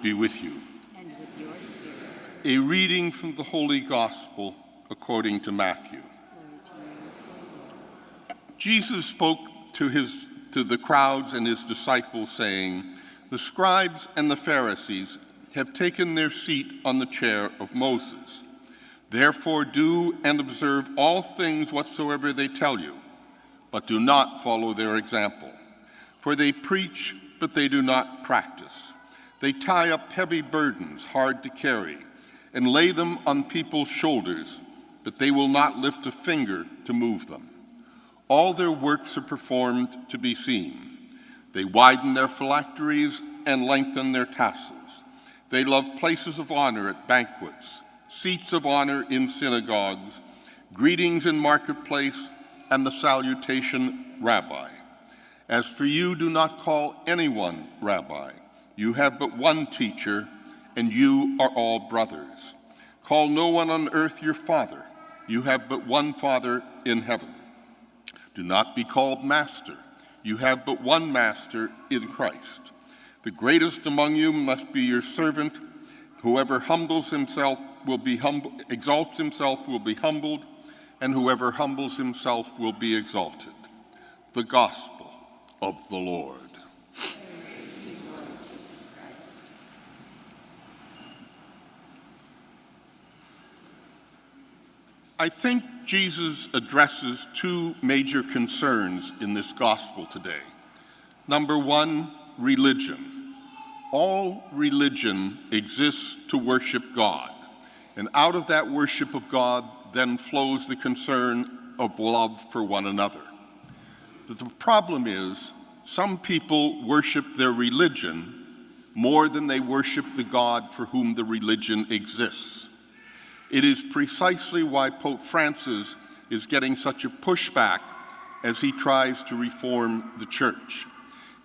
be with you. And with your spirit. A reading from the Holy Gospel according to Matthew. Jesus spoke to the crowds and his disciples, saying, "The scribes and the Pharisees have taken their seat on the chair of Moses. Therefore do and observe all things whatsoever they tell you, but do not follow their example. For they preach, but they do not practice. They tie up heavy burdens hard to carry and lay them on people's shoulders, but they will not lift a finger to move them. All their works are performed to be seen. They widen their phylacteries and lengthen their tassels. They love places of honor at banquets, seats of honor in synagogues, greetings in marketplace, and the salutation, Rabbi. As for you, do not call anyone Rabbi. You have but one teacher, and you are all brothers. Call no one on earth your father. You have but one Father in heaven. Do not be called master. You have but one master in Christ. The greatest among you must be your servant. Whoever exalts himself will be humbled, and whoever humbles himself will be exalted." The Gospel of the Lord. Praise to you, Lord Jesus Christ. I think Jesus addresses two major concerns in this gospel today. Number one, religion. All religion exists to worship God, and out of that worship of God then flows the concern of love for one another. But the problem is, some people worship their religion more than they worship the God for whom the religion exists. It is precisely why Pope Francis is getting such a pushback as he tries to reform the church.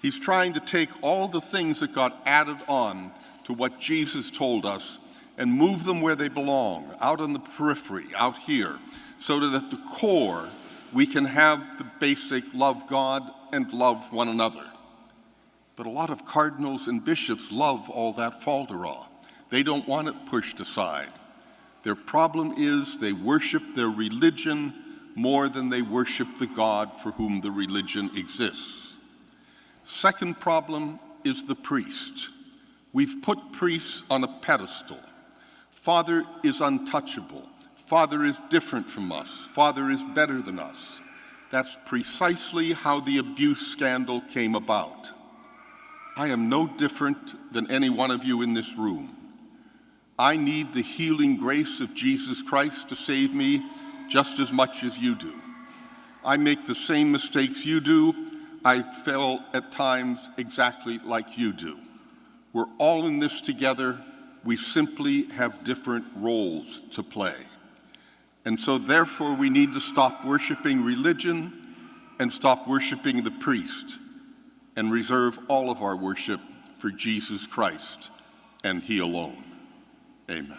He's trying to take all the things that got added on to what Jesus told us and move them where they belong, out on the periphery, out here, so that at the core we can have the basic love God and love one another. But a lot of cardinals and bishops love all that falderall. They don't want it pushed aside. Their problem is they worship their religion more than they worship the God for whom the religion exists. Second problem is the priest. We've put priests on a pedestal. Father is untouchable. Father is different from us. Father is better than us. That's precisely how the abuse scandal came about. I am no different than any one of you in this room. I need the healing grace of Jesus Christ to save me just as much as you do. I make the same mistakes you do. I fail at times exactly like you do. We're all in this together. We simply have different roles to play. And so therefore we need to stop worshiping religion and stop worshiping the priest and reserve all of our worship for Jesus Christ and He alone. Amen.